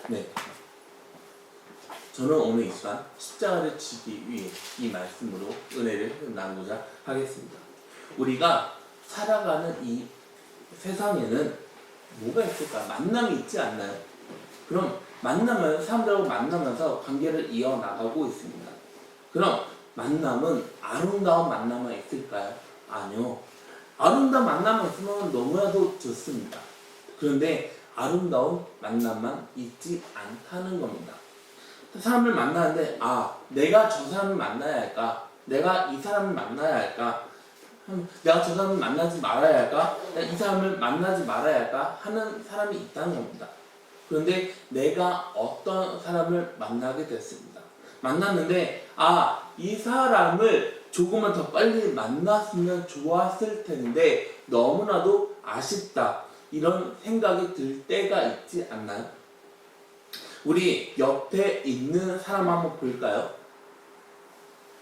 네. 저는 오늘 이 시간 십자가를 지기 위해 이 말씀으로 은혜를 나누고자 하겠습니다. 우리가 살아가는 이 세상에는 뭐가 있을까? 만남이 있지 않나요? 그럼 사람들하고 만나면서 관계를 이어나가고 있습니다. 그럼 만남은 아름다운 만남만 있을까요? 아니요. 아름다운 만남만 있으면 너무나도 좋습니다. 그런데 아름다운 만남만 있지 않다는 겁니다. 사람을 만나는데 내가 저 사람을 만나야 할까? 내가 이 사람을 만나야 할까? 내가 저 사람을 만나지 말아야 할까? 내가 이 사람을 만나지 말아야 할까? 하는 사람이 있다는 겁니다. 그런데 내가 어떤 사람을 만나게 됐습니다. 만났는데 이 사람을 조금만 더 빨리 만났으면 좋았을 텐데 너무나도 아쉽다. 이런 생각이 들 때가 있지 않나요? 우리 옆에 있는 사람 한번 볼까요?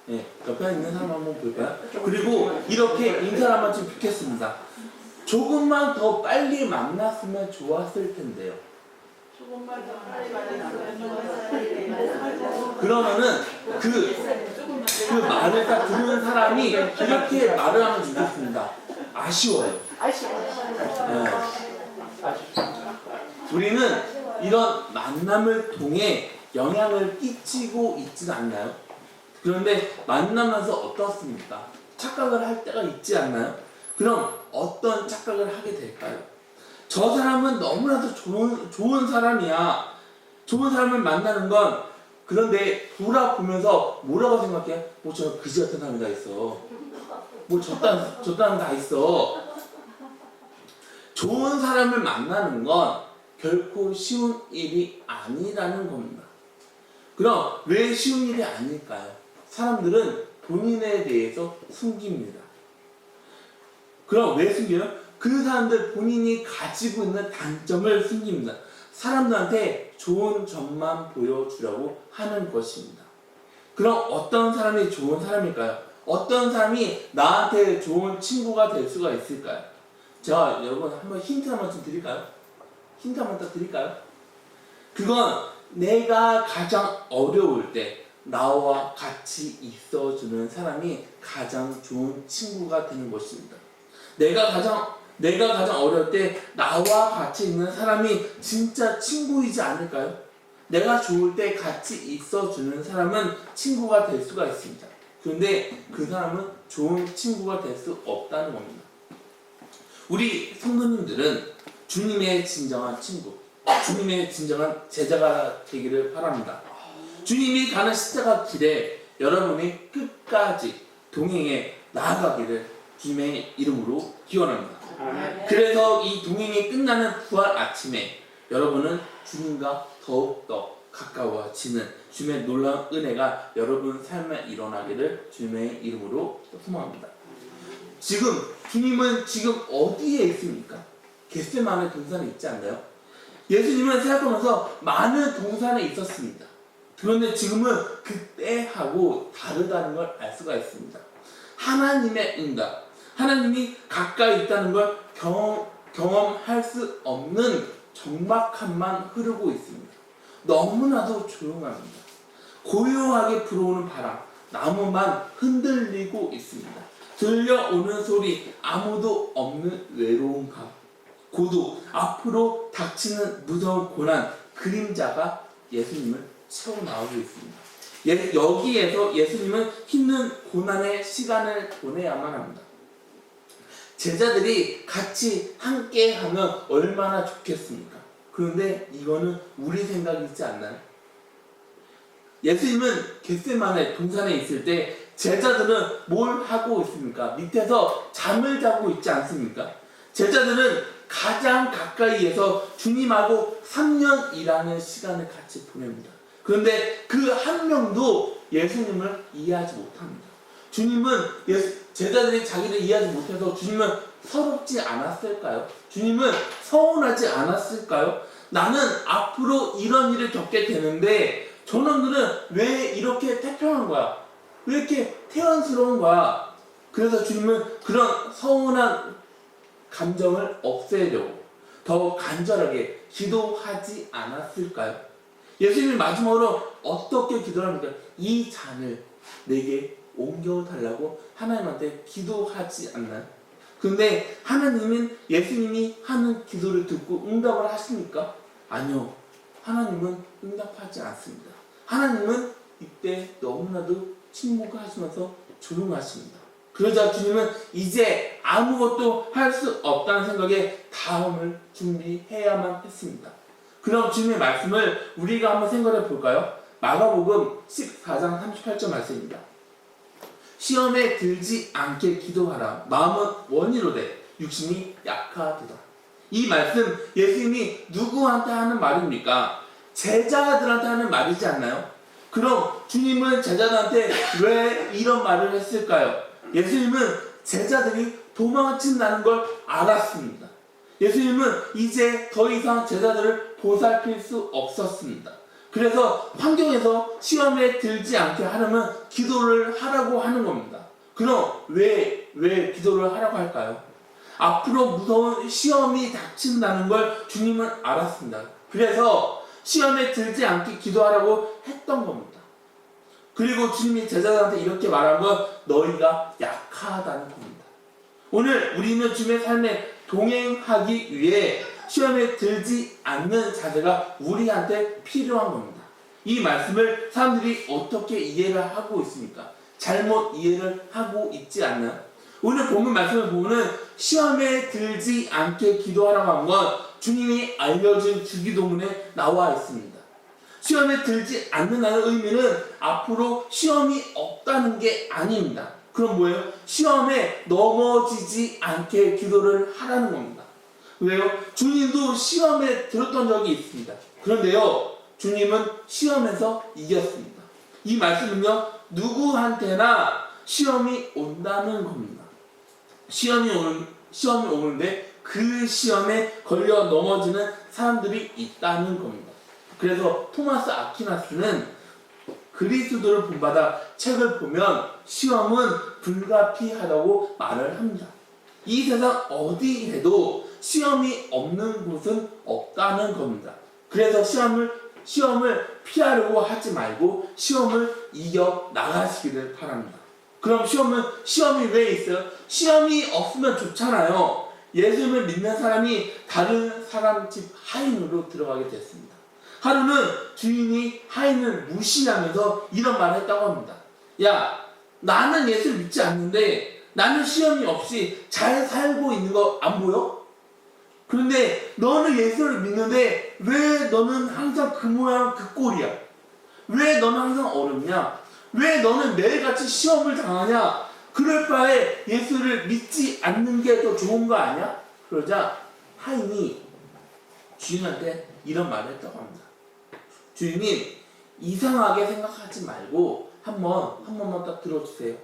네, 옆에 있는 사람 한번 볼까요? 그리고 이렇게 인사를 한번 좀 뵙겠습니다. 조금만 더 빨리 만났으면 좋았을 텐데요. 조금만 더 빨리 만났으면 좋았을 그러면은 그 말을 딱 들은 사람이 이렇게 말을 하면 좋겠습니다. 아쉬워요. 네. 우리는 이런 만남을 통해 영향을 끼치고 있지 않나요? 그런데 만나면서 어떻습니까? 착각을 할 때가 있지 않나요? 그럼 어떤 착각을 하게 될까요? 저 사람은 너무나도 좋은 사람이야. 좋은 사람을 만나는 건 그런데 돌아보면서 뭐라고 생각해? 저 그지 같은 사람이 다 있어. 저딴 다 있어. 좋은 사람을 만나는 건 결코 쉬운 일이 아니라는 겁니다. 그럼 왜 쉬운 일이 아닐까요? 사람들은 본인에 대해서 숨깁니다. 그럼 왜 숨겨요? 그 사람들 본인이 가지고 있는 단점을 숨깁니다. 사람들한테 좋은 점만 보여주려고 하는 것입니다. 그럼 어떤 사람이 좋은 사람일까요? 어떤 사람이 나한테 좋은 친구가 될 수가 있을까요? 제가 여러분 한번 힌트 한번 좀 드릴까요? 힌트 한번 딱 드릴까요? 그건 내가 가장 어려울 때 나와 같이 있어주는 사람이 가장 좋은 친구가 되는 것입니다. 내가 가장 어려울 때 나와 같이 있는 사람이 진짜 친구이지 않을까요? 내가 좋을 때 같이 있어주는 사람은 친구가 될 수가 있습니다. 그런데 그 사람은 좋은 친구가 될 수 없다는 겁니다. 우리 성도님들은 주님의 진정한 친구, 주님의 진정한 제자가 되기를 바랍니다. 주님이 가는 십자가 길에 여러분이 끝까지 동행해 나아가기를 주님의 이름으로 기원합니다. 그래서 이 동행이 끝나는 부활 아침에 여러분은 주님과 더욱더 가까워지는 주님의 놀라운 은혜가 여러분 삶에 일어나기를 주님의 이름으로 소망합니다. 주님은 지금 어디에 있습니까? 겟세마네 동산에 있지 않나요? 예수님은 생각하면서 많은 동산에 있었습니다. 그런데 지금은 그때하고 다르다는 걸 알 수가 있습니다. 하나님의 응답, 하나님이 가까이 있다는 걸 경험할 수 없는 적막함만 흐르고 있습니다. 너무나도 조용합니다. 고요하게 불어오는 바람, 나무만 흔들리고 있습니다. 들려오는 소리, 아무도 없는 외로운 밤, 고독, 앞으로 닥치는 무서운 고난, 그림자가 예수님을 채워나오고 있습니다. 여기에서 예수님은 힘든 고난의 시간을 보내야만 합니다. 제자들이 같이 함께하면 얼마나 좋겠습니까? 그런데 이거는 우리 생각이지 않나요? 예수님은 겟세마네 동산에 있을 때 제자들은 뭘 하고 있습니까? 밑에서 잠을 자고 있지 않습니까? 제자들은 가장 가까이에서 주님하고 3년 일하는 시간을 같이 보냅니다. 그런데 그 한 명도 예수님을 이해하지 못합니다. 제자들이 자기를 이해하지 못해서 주님은 서럽지 않았을까요? 주님은 서운하지 않았을까요? 나는 앞으로 이런 일을 겪게 되는데 저놈들은 왜 이렇게 태평한 거야? 왜 이렇게 태연스러운 거야? 그래서 주님은 그런 서운한 감정을 없애려고 더 간절하게 기도하지 않았을까요? 예수님이 마지막으로 어떻게 기도를 합니까? 이 잔을 내게 옮겨달라고 하나님한테 기도하지 않나요? 근데 하나님은 예수님이 하는 기도를 듣고 응답을 하십니까? 아니요. 하나님은 응답하지 않습니다. 하나님은 이때 너무나도 침묵하시면서 조용하십니다. 그러자 주님은 이제 아무것도 할 수 없다는 생각에 다음을 준비해야만 했습니다. 그럼 주님의 말씀을 우리가 한번 생각해 볼까요? 마가복음 14장 38절 말씀입니다. 시험에 들지 않게 기도하라. 마음은 원이로되 육신이 약하도다. 이 말씀 예수님이 누구한테 하는 말입니까? 제자들한테 하는 말이지 않나요? 그럼 주님은 제자들한테 왜 이런 말을 했을까요? 예수님은 제자들이 도망친다는 걸 알았습니다. 예수님은 이제 더 이상 제자들을 보살필 수 없었습니다. 그래서 환경에서 시험에 들지 않게 하려면 기도를 하라고 하는 겁니다. 그럼 왜 기도를 하라고 할까요? 앞으로 무서운 시험이 닥친다는 걸 주님은 알았습니다. 그래서 시험에 들지 않게 기도하라고 했던 겁니다. 그리고 주님이 제자들한테 이렇게 말한 건 너희가 약하다는 겁니다. 오늘 우리는 주님의 삶에 동행하기 위해 시험에 들지 않는 자세가 우리한테 필요한 겁니다. 이 말씀을 사람들이 어떻게 이해를 하고 있습니까? 잘못 이해를 하고 있지 않나요? 오늘 본문 말씀을 보면 시험에 들지 않게 기도하라고 한 건 주님이 알려준 주기도문에 나와 있습니다. 시험에 들지 않는다는 의미는 앞으로 시험이 없다는 게 아닙니다. 그럼 뭐예요? 시험에 넘어지지 않게 기도를 하라는 겁니다. 왜요? 주님도 시험에 들었던 적이 있습니다. 그런데요, 주님은 시험에서 이겼습니다. 이 말씀은요, 누구한테나 시험이 온다는 겁니다. 시험이 오는데 그 시험에 걸려 넘어지는 사람들이 있다는 겁니다. 그래서 토마스 아퀴나스는 그리스도를 본받아 책을 보면 시험은 불가피하다고 말을 합니다. 이 세상 어디에도 시험이 없는 곳은 없다는 겁니다. 그래서 시험을 피하려고 하지 말고 시험을 이겨 나가시기를 바랍니다. 그럼 시험이 왜 있어요? 시험이 없으면 좋잖아요. 예수님을 믿는 사람이 다른 사람 집 하인으로 들어가게 됐습니다. 하루는 주인이 하인을 무시하면서 이런 말을 했다고 합니다. 야, 나는 예수를 믿지 않는데 나는 시험이 없이 잘 살고 있는 거 안 보여? 그런데 너는 예수를 믿는데 왜 너는 항상 그 모양 그 꼴이야? 왜 너는 항상 어렵냐? 왜 너는 매일같이 시험을 당하냐? 그럴 바에 예수를 믿지 않는 게 더 좋은 거 아니야? 그러자 하인이 주인한테 이런 말을 했다고 합니다. 주인님, 이상하게 생각하지 말고 한 번만 딱 들어주세요.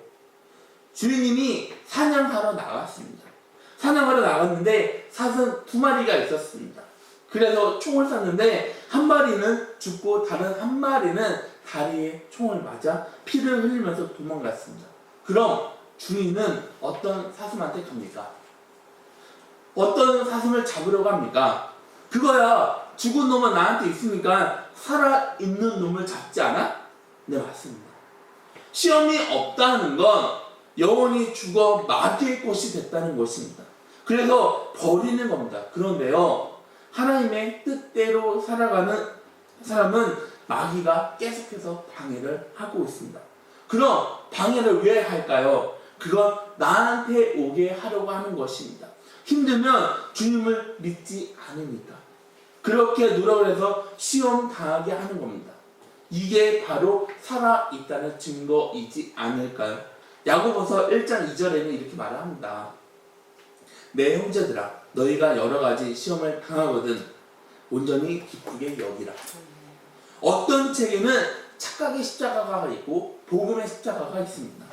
주인님이 사냥하러 나갔습니다. 사냥하러 나갔는데 사슴 2마리가 있었습니다. 그래서 총을 쐈는데 한 마리는 죽고 다른 한 마리는 다리에 총을 맞아 피를 흘리면서 도망갔습니다. 그럼 주인은 어떤 사슴한테 갑니까? 어떤 사슴을 잡으러 갑니까? 그거야, 죽은 놈은 나한테 있으니까 살아있는 놈을 잡지 않아? 네, 맞습니다. 시험이 없다는 건 영혼이 죽어 마귀의 것이 됐다는 것입니다. 그래서 버리는 겁니다. 그런데요, 하나님의 뜻대로 살아가는 사람은 마귀가 계속해서 방해를 하고 있습니다. 그럼 방해를 왜 할까요? 그건 나한테 오게 하려고 하는 것입니다. 힘들면 주님을 믿지 않으니까. 그렇게 노력을 해서 시험 당하게 하는 겁니다. 이게 바로 살아있다는 증거이지 않을까요? 야고보서 1장 2절에는 이렇게 말을 합니다. 내 형제들아, 너희가 여러 가지 시험을 당하거든 온전히 기쁘게 여기라. 어떤 책에는 착각의 십자가가 있고 복음의 십자가가 있습니다.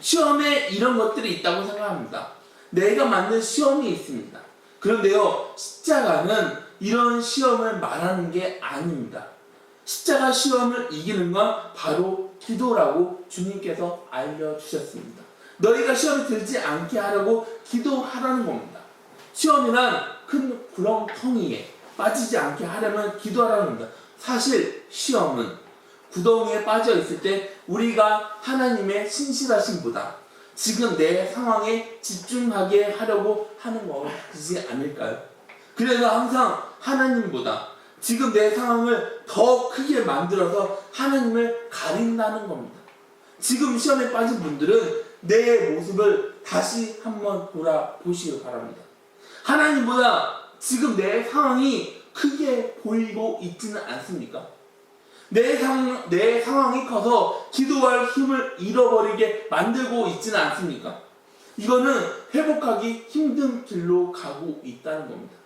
시험에 이런 것들이 있다고 생각합니다. 내가 만든 시험이 있습니다. 그런데요, 십자가는 이런 시험을 말하는 게 아닙니다. 십자가 시험을 이기는 건 바로 기도라고 주님께서 알려주셨습니다. 너희가 시험에 들지 않게 하려고 기도하라는 겁니다. 시험이란 큰 구렁텅이에 빠지지 않게 하려면 기도하라는 겁니다. 사실 시험은 구덩이에 빠져 있을 때 우리가 하나님의 신실하심보다 지금 내 상황에 집중하게 하려고 하는 것이지 않을까요? 그래서 항상 하나님보다 지금 내 상황을 더 크게 만들어서 하나님을 가린다는 겁니다. 지금 시험에 빠진 분들은 내 모습을 다시 한번 돌아보시기 바랍니다. 하나님보다 지금 내 상황이 크게 보이고 있지는 않습니까? 내 상황이 커서 기도할 힘을 잃어버리게 만들고 있지는 않습니까? 이거는 회복하기 힘든 길로 가고 있다는 겁니다.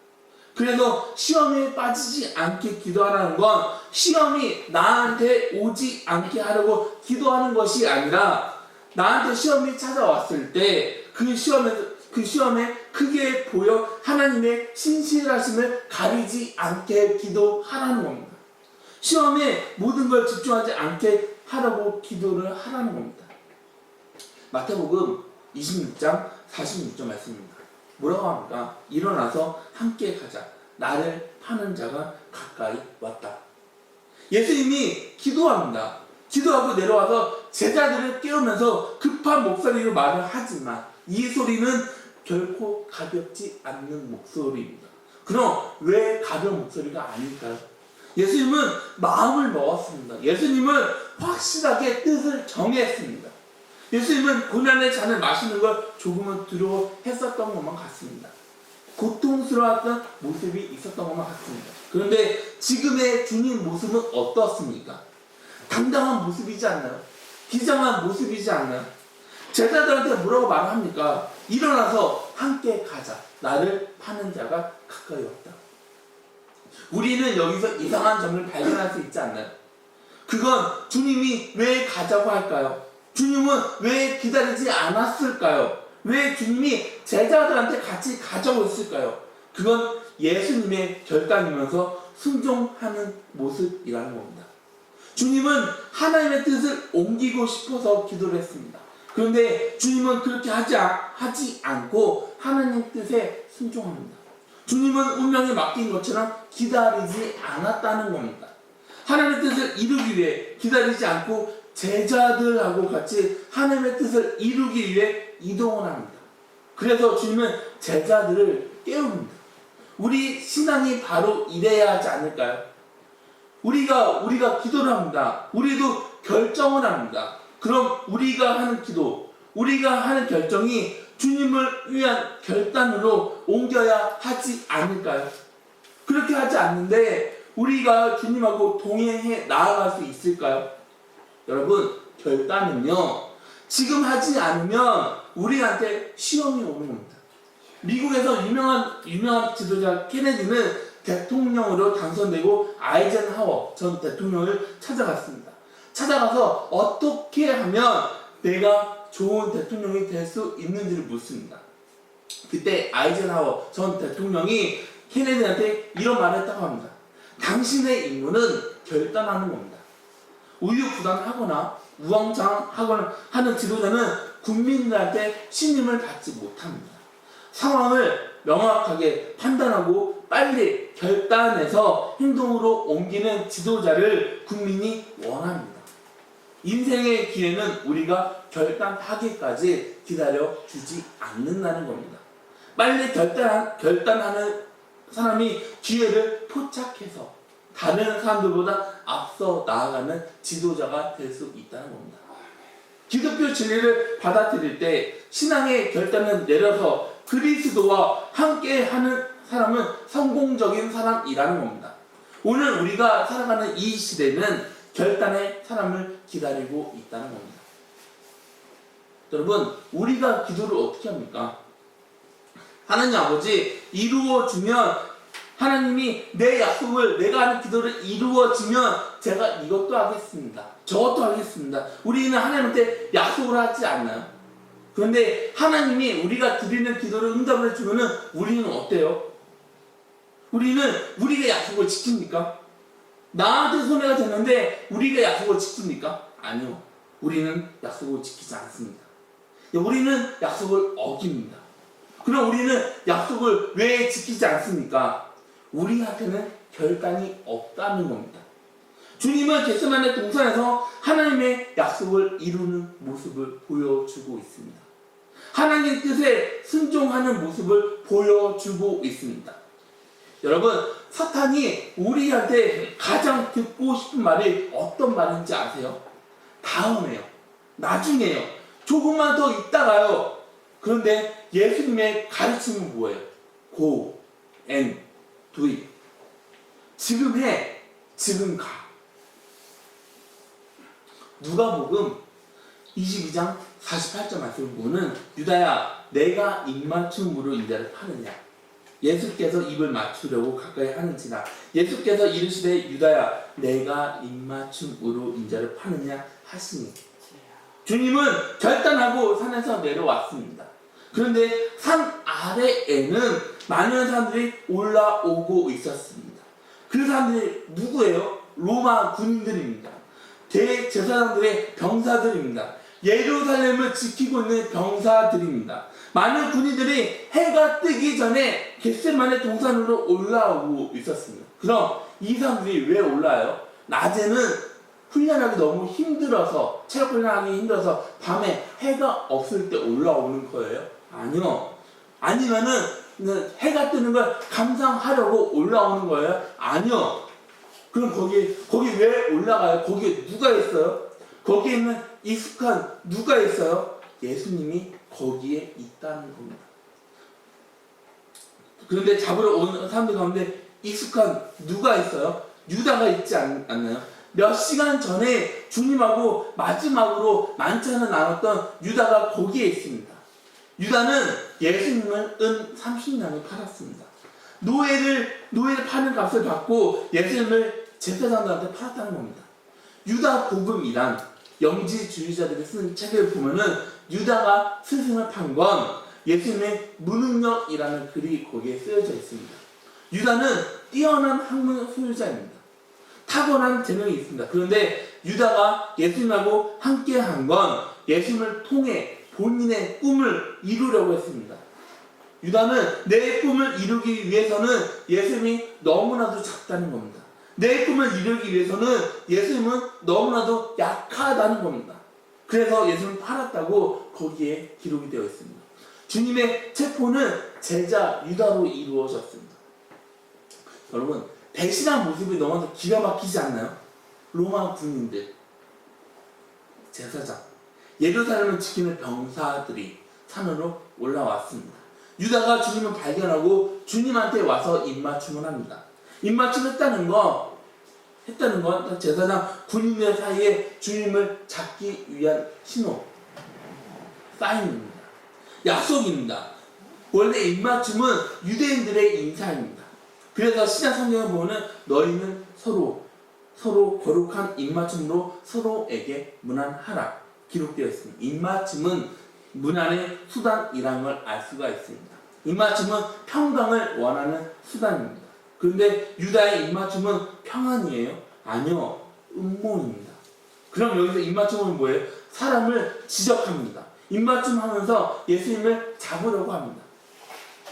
그래서 시험에 빠지지 않게 기도하라는 건 시험이 나한테 오지 않게 하려고 기도하는 것이 아니라 나한테 시험이 찾아왔을 때 그 시험에 크게 보여 하나님의 신실하심을 가리지 않게 기도하라는 겁니다. 시험에 모든 걸 집중하지 않게 하라고 기도를 하라는 겁니다. 마태복음 26장 46절 말씀입니다. 뭐라고 합니까? 일어나서 함께 가자. 나를 파는 자가 가까이 왔다. 예수님이 기도합니다. 기도하고 내려와서 제자들을 깨우면서 급한 목소리로 말을 하지만 이 소리는 결코 가볍지 않는 목소리입니다. 그럼 왜 가벼운 목소리가 아닐까요? 예수님은 마음을 먹었습니다. 예수님은 확실하게 뜻을 정했습니다. 예수님은 고난의 잔을 마시는 걸 조금은 두려워했었던 것만 같습니다. 고통스러웠던 모습이 있었던 것만 같습니다. 그런데 지금의 주님 모습은 어떻습니까? 당당한 모습이지 않나요? 비장한 모습이지 않나요? 제자들한테 뭐라고 말합니까? 일어나서 함께 가자. 나를 파는 자가 가까이 왔다. 우리는 여기서 이상한 점을 발견할 수 있지 않나요? 그건 주님이 왜 가자고 할까요? 주님은 왜 기다리지 않았을까요? 왜 주님이 제자들한테 같이 가자고 했을까요? 그건 예수님의 결단이면서 순종하는 모습이라는 겁니다. 주님은 하나님의 뜻을 옮기고 싶어서 기도를 했습니다. 그런데 주님은 그렇게 하지 않고 하나님 뜻에 순종합니다. 주님은 운명에 맡긴 것처럼 기다리지 않았다는 겁니다. 하나님의 뜻을 이루기 위해 기다리지 않고 제자들하고 같이 하나님의 뜻을 이루기 위해 이동을 합니다. 그래서 주님은 제자들을 깨웁니다. 우리 신앙이 바로 이래야 하지 않을까요? 우리가 기도를 합니다. 우리도 결정을 합니다. 그럼 우리가 하는 기도, 우리가 하는 결정이 주님을 위한 결단으로 옮겨야 하지 않을까요? 그렇게 하지 않는데 우리가 주님하고 동행해 나아갈 수 있을까요? 여러분, 결단은요, 지금 하지 않으면 우리한테 시험이 오는 겁니다. 미국에서 유명한 지도자 케네디는 대통령으로 당선되고 아이젠하워 전 대통령을 찾아갔습니다. 찾아가서 어떻게 하면 내가 좋은 대통령이 될 수 있는지를 묻습니다. 그때 아이젠하워 전 대통령이 케네디한테 이런 말을 했다고 합니다. 당신의 임무는 결단하는 겁니다. 우유부단하거나 우왕좌왕하거나 하는 지도자는 국민들한테 신임을 받지 못합니다. 상황을 명확하게 판단하고 빨리 결단해서 행동으로 옮기는 지도자를 국민이 원합니다. 인생의 기회는 우리가 결단하기까지 기다려주지 않는다는 겁니다. 빨리 결단하는 사람이 기회를 포착해서 다른 사람들보다 앞서 나아가는 지도자가 될 수 있다는 겁니다. 기독교 진리를 받아들일 때 신앙의 결단을 내려서 그리스도와 함께하는 사람은 성공적인 사람이라는 겁니다. 오늘 우리가 살아가는 이 시대는 결단의 사람을 기다리고 있다는 겁니다. 여러분, 우리가 기도를 어떻게 합니까? 하나님 아버지, 이루어주면 하나님이 내 약속을, 내가 하는 기도를 이루어지면 제가 이것도 하겠습니다. 저것도 하겠습니다. 우리는 하나님한테 약속을 하지 않나요? 그런데 하나님이 우리가 드리는 기도를 응답을 해주면은 우리는 어때요? 우리가 약속을 지킵니까? 나한테 손해가 되는데 우리가 약속을 지킵니까? 아니요. 우리는 약속을 지키지 않습니다. 우리는 약속을 어깁니다. 그럼 우리는 약속을 왜 지키지 않습니까? 우리한테는 결단이 없다는 겁니다. 주님은 겟세마네 동산에서 하나님의 약속을 이루는 모습을 보여주고 있습니다. 하나님의 뜻에 순종하는 모습을 보여주고 있습니다. 여러분, 사탄이 우리한테 가장 듣고 싶은 말이 어떤 말인지 아세요? 다음에요. 나중에요. 조금만 더 있다가요. 그런데 예수님의 가르침은 뭐예요? Go and do it. 지금 해. 지금 가. 누가복음 22장 48절 말씀을 보면 유다야 내가 입맞춤으로 인자를 파느냐. 예수께서 입을 맞추려고 가까이 하는지라. 예수께서 이르시되 유다야 내가 입맞춤으로 인자를 파느냐 하시니. 주님은 결단하고 산에서 내려왔습니다. 그런데 산 아래에는 많은 사람들이 올라오고 있었습니다. 그 사람들이 누구예요? 로마 군인들입니다. 대제사장들의 병사들입니다. 예루살렘을 지키고 있는 병사들입니다. 많은 군인들이 해가 뜨기 전에 겟세마네 동산으로 올라오고 있었습니다. 그럼 이 사람들이 왜 올라와요? 낮에는 훈련하기 너무 힘들어서, 체력 훈련하기 힘들어서 밤에 해가 없을 때 올라오는 거예요? 아니요. 아니면은 해가 뜨는 걸 감상하려고 올라오는 거예요? 아니요. 그럼 거기 왜 올라가요? 거기에 누가 있어요? 거기에 있는 익숙한 누가 있어요? 예수님이 거기에 있다는 겁니다. 그런데 잡으러 오는 사람들 가운데 익숙한 누가 있어요? 유다가 있지 않나요? 몇 시간 전에 주님하고 마지막으로 만찬을 나눴던 유다가 거기에 있습니다. 유다는 예수님을 은 30냥을 팔았습니다. 노예를 파는 값을 받고 예수님을 제사장들한테 팔았다는 겁니다. 유다 복음이란 영지주의자들이 쓰는 책을 보면은 유다가 스승을 판 건 예수님의 무능력이라는 글이 거기에 쓰여져 있습니다. 유다는 뛰어난 학문 소유자입니다. 탁월한 재능이 있습니다. 그런데 유다가 예수님하고 함께 한 건 예수님을 통해 본인의 꿈을 이루려고 했습니다. 유다는 내 꿈을 이루기 위해서는 예수님이 너무나도 작다는 겁니다. 내 꿈을 이루기 위해서는 예수님은 너무나도 약하다는 겁니다. 그래서 예수님을 팔았다고 거기에 기록이 되어 있습니다. 주님의 체포는 제자 유다로 이루어졌습니다. 여러분, 배신한 모습이 너무나도 기가 막히지 않나요? 로마 군인들, 제사장, 예루살렘을 지키는 병사들이 산으로 올라왔습니다. 유다가 주님을 발견하고 주님한테 와서 입맞춤을 합니다. 입맞춤했다는 건 제사장 군인들 사이에 주님을 잡기 위한 신호, 사인입니다. 약속입니다. 원래 입맞춤은 유대인들의 인사입니다. 그래서 신약 성경을 보면 너희는 서로 거룩한 입맞춤으로 서로에게 문안하라 기록되어 있습니다. 입맞춤은 문안의 수단이라는 걸 알 수가 있습니다. 입맞춤은 평강을 원하는 수단입니다. 그런데 유다의 입맞춤은 평안이에요? 아니요, 음모입니다. 그럼 여기서 입맞춤은 뭐예요? 사람을 지적합니다. 입맞춤 하면서 예수님을 잡으려고 합니다.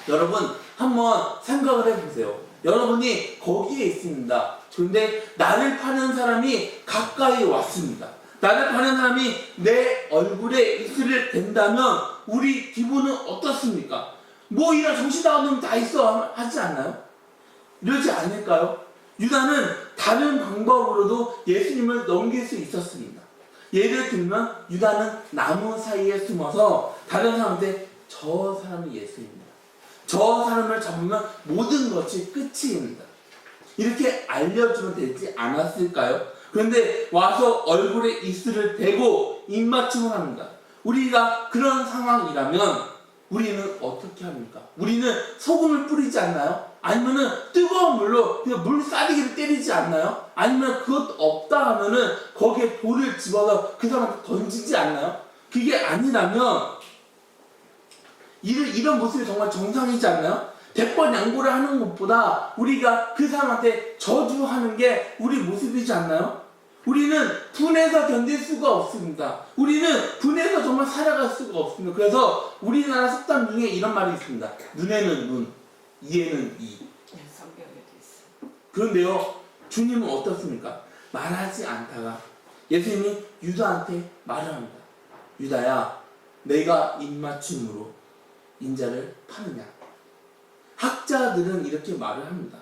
여러분, 한번 생각을 해보세요. 여러분이 거기에 있습니다. 그런데 나를 파는 사람이 가까이 왔습니다. 나를 파는 사람이 내 얼굴에 입술을 댄다면 우리 기분은 어떻습니까? 뭐 이런 정신 나간 놈 다 있어 하지 않나요? 이러지 않을까요? 유다는 다른 방법으로도 예수님을 넘길 수 있었습니다. 예를 들면 유다는 나무 사이에 숨어서 다른 사람한테 저 사람이 예수입니다. 저 사람을 잡으면 모든 것이 끝입니다. 이렇게 알려주면 되지 않았을까요? 그런데 와서 얼굴에 입술을 대고 입맞춤을 합니다. 우리가 그런 상황이라면 우리는 어떻게 합니까? 우리는 소금을 뿌리지 않나요? 아니면은 뜨거운 물로 그냥 물싸대기를 때리지 않나요? 아니면 그것도 없다 하면은 거기에 돌을 집어서 그 사람한테 던지지 않나요? 그게 아니라면 이런 모습이 정말 정상이지 않나요? 대권 양보를 하는 것보다 우리가 그 사람한테 저주하는 게 우리 모습이지 않나요? 우리는 분해서 견딜 수가 없습니다. 우리는 분해서 정말 살아갈 수가 없습니다. 그래서 우리나라 속담 중에 이런 말이 있습니다. 눈에는 눈, 이에는 이. 성경에도 있어. 그런데요, 주님은 어떻습니까? 말하지 않다가 예수님이 유다한테 말을 합니다. 유다야, 내가 입맞춤으로 인자를 파느냐? 학자들은 이렇게 말을 합니다.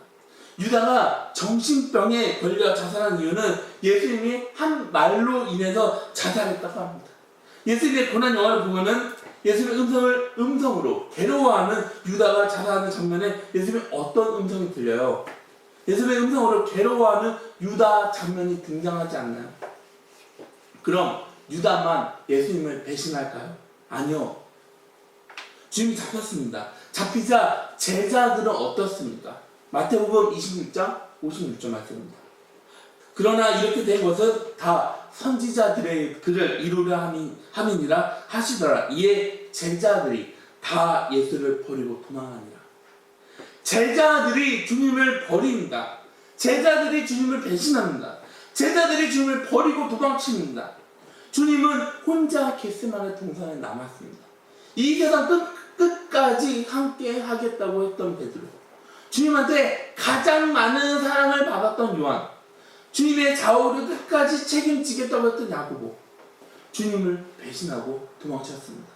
유다가 정신병에 걸려 자살한 이유는 예수님이 한 말로 인해서 자살했다고 합니다. 예수님의 고난 영화를 보면은 예수님의 음성으로 괴로워하는 유다가 자살하는 장면에 예수님의 어떤 음성이 들려요? 예수님의 음성으로 괴로워하는 유다 장면이 등장하지 않나요? 그럼 유다만 예수님을 배신할까요? 아니요. 주님이 잡혔습니다. 잡히자 제자들은 어떻습니까? 마태복음 26장 56절 말씀입니다. 그러나 이렇게 된 것은 다 선지자들의 글을 이루려 함이니라 하시더라. 이에 제자들이 다 예수를 버리고 도망하니라. 제자들이 주님을 버립니다. 제자들이 주님을 배신합니다. 제자들이 주님을 버리고 도망칩니다. 주님은 혼자 겟세마네 동산에 남았습니다. 이 세상 끝까지 함께 하겠다고 했던 베드로, 주님한테 가장 많은 사랑을 받았던 요한, 주님의 좌우를 끝까지 책임지겠다고 했던 야고보, 주님을 배신하고 도망쳤습니다.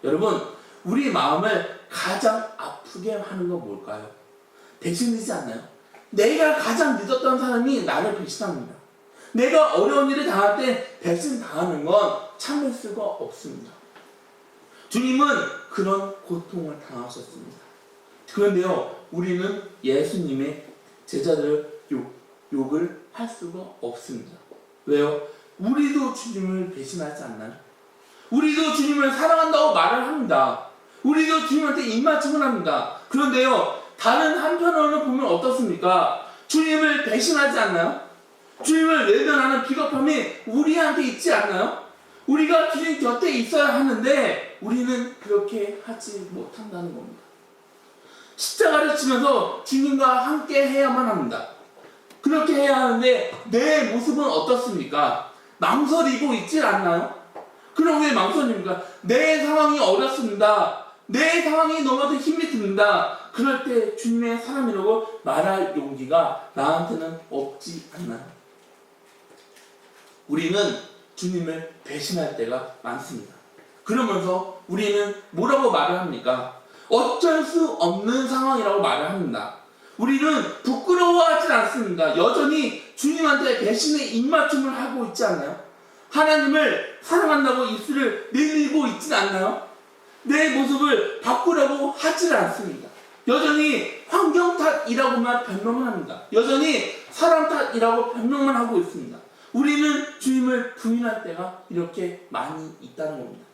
여러분, 우리 마음을 가장 아프게 하는 건 뭘까요? 배신이지 않나요? 내가 가장 믿었던 사람이 나를 배신합니다. 내가 어려운 일을 당할 때 배신당하는 건 참을 수가 없습니다. 주님은 그런 고통을 당하셨습니다. 그런데요, 우리는 예수님의 제자들을 욕을 할 수가 없습니다. 왜요? 우리도 주님을 배신하지 않나요? 우리도 주님을 사랑한다고 말을 합니다. 우리도 주님한테 입맞춤을 합니다. 그런데요, 다른 한편으로는 보면 어떻습니까? 주님을 배신하지 않나요? 주님을 외면하는 비겁함이 우리한테 있지 않나요? 우리가 주님 곁에 있어야 하는데 우리는 그렇게 하지 못한다는 겁니다. 십자가를 지면서 주님과 함께 해야만 합니다. 그렇게 해야 하는데 내 모습은 어떻습니까? 망설이고 있지 않나요? 그럼 왜 망설입니까? 내 상황이 어렵습니다. 내 상황이 너무나도 힘이 듭니다. 그럴 때 주님의 사람이라고 말할 용기가 나한테는 없지 않나요? 우리는 주님을 배신할 때가 많습니다. 그러면서 우리는 뭐라고 말을 합니까? 어쩔 수 없는 상황이라고 말을 합니다. 우리는 부끄러워하지 않습니다. 여전히 주님한테 배신의 입맞춤을 하고 있지 않나요? 하나님을 사랑한다고 입술을 내밀고 있진 않나요? 내 모습을 바꾸려고 하지 않습니다. 여전히 환경 탓이라고만 변명을 합니다. 여전히 사람 탓이라고 변명만 하고 있습니다. 우리는 주님을 부인할 때가 이렇게 많이 있다는 겁니다.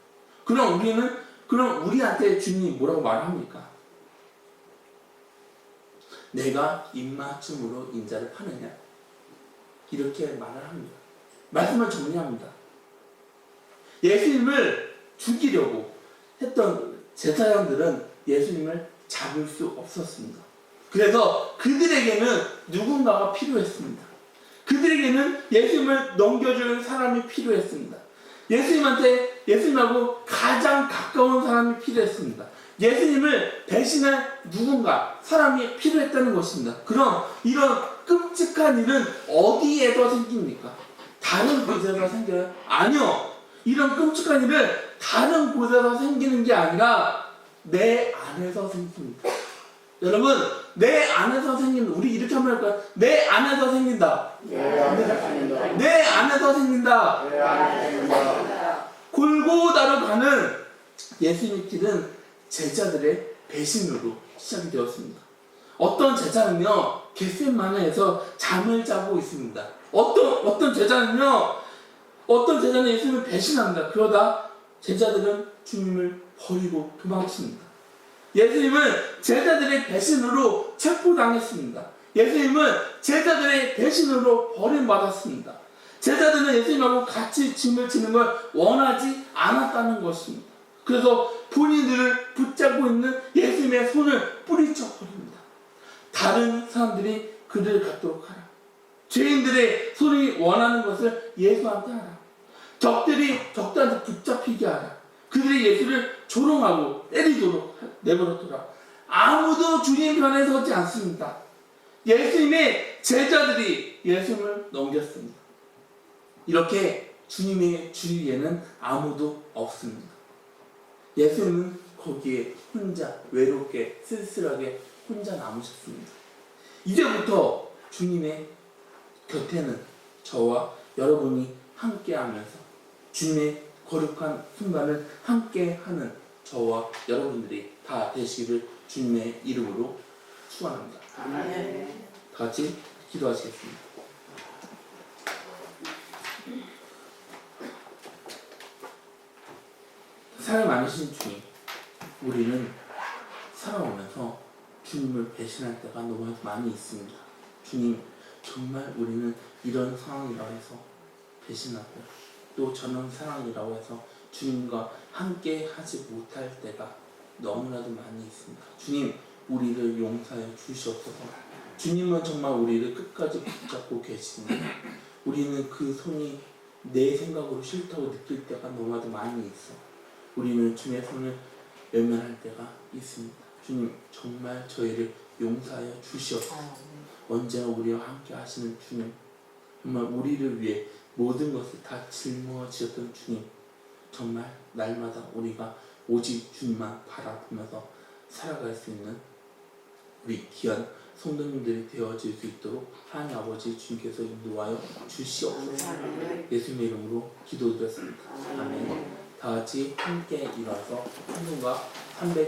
그럼 우리한테 주님이 뭐라고 말합니까? 내가 입맞춤으로 인자를 파느냐? 이렇게 말을 합니다. 말씀을 정리합니다. 예수님을 죽이려고 했던 제사장들은 예수님을 잡을 수 없었습니다. 그래서 그들에게는 누군가가 필요했습니다. 그들에게는 예수님을 넘겨줄 사람이 필요했습니다. 예수님하고 가장 가까운 사람이 필요했습니다. 예수님을 배신할 누군가, 사람이 필요했다는 것입니다. 그럼 이런 끔찍한 일은 어디에서 생깁니까? 다른 곳에서 생겨요? 아니요. 이런 끔찍한 일은 다른 곳에서 생기는 게 아니라 내 안에서 생깁니다. 여러분, 내 안에서 생긴다. 우리 이렇게 한번 할까요? 내 안에서 생긴다. 내 안에서 생긴다. 내 안에서 생긴다. 내 안에서 생긴다. 골고다로 가는 예수님의 길은 제자들의 배신으로 시작이 되었습니다. 어떤 제자는요, 겟세마네에서 잠을 자고 있습니다. 어떤 제자는 예수님을 배신합니다. 그러다 제자들은 주님을 버리고 도망칩니다. 예수님은 제자들의 배신으로 체포당했습니다. 예수님은 제자들의 배신으로 버림받았습니다. 제자들은 예수님하고 같이 짐을 지는 걸 원하지 않았다는 것입니다. 그래서 본인들을 붙잡고 있는 예수님의 손을 뿌리쳐 버립니다. 다른 사람들이 그들을 갖도록 하라. 죄인들의 손이 원하는 것을 예수한테 하라. 적들한테 붙잡히게 하라. 그들이 예수를 조롱하고 때리도록 내버려둬라. 아무도 주님 편에 서지 않습니다. 예수님의 제자들이 예수님을 넘겼습니다. 이렇게 주님의 주위에는 아무도 없습니다. 예수님은 거기에 혼자 외롭게 쓸쓸하게 혼자 남으셨습니다. 이제부터 주님의 곁에는 저와 여러분이 함께하면서 주님의 거룩한 순간을 함께하는 저와 여러분들이 다 되시기를 주님의 이름으로 축원합니다. 다 같이 기도하시겠습니다. 사랑 많으신 주님, 우리는 살아오면서 주님을 배신할 때가 너무 많이 있습니다. 주님, 정말 우리는 이런 상황이라고 해서 배신하고 또 저런 상황이라고 해서 주님과 함께 하지 못할 때가 너무나도 많이 있습니다. 주님, 우리를 용서해 주시옵소서. 주님은 정말 우리를 끝까지 붙잡고 계십니다. 우리는 그 손이 내 생각으로 싫다고 느낄 때가 너무나도 많이 있어. 우리는 주님의 손을 외면할 때가 있습니다. 주님, 정말 저희를 용서하여 주시옵소서. 언제나 우리와 함께 하시는 주님, 정말 우리를 위해 모든 것을 다 짊어지셨던 주님, 정말 날마다 우리가 오직 주님만 바라보면서 살아갈 수 있는 우리 귀한 성도님들이 되어질 수 있도록 하나님 아버지 주님께서 인도하여 주시옵소서. 예수님의 이름으로 기도드렸습니다. 아멘. 다 같이 함께 일어나서 찬송가 300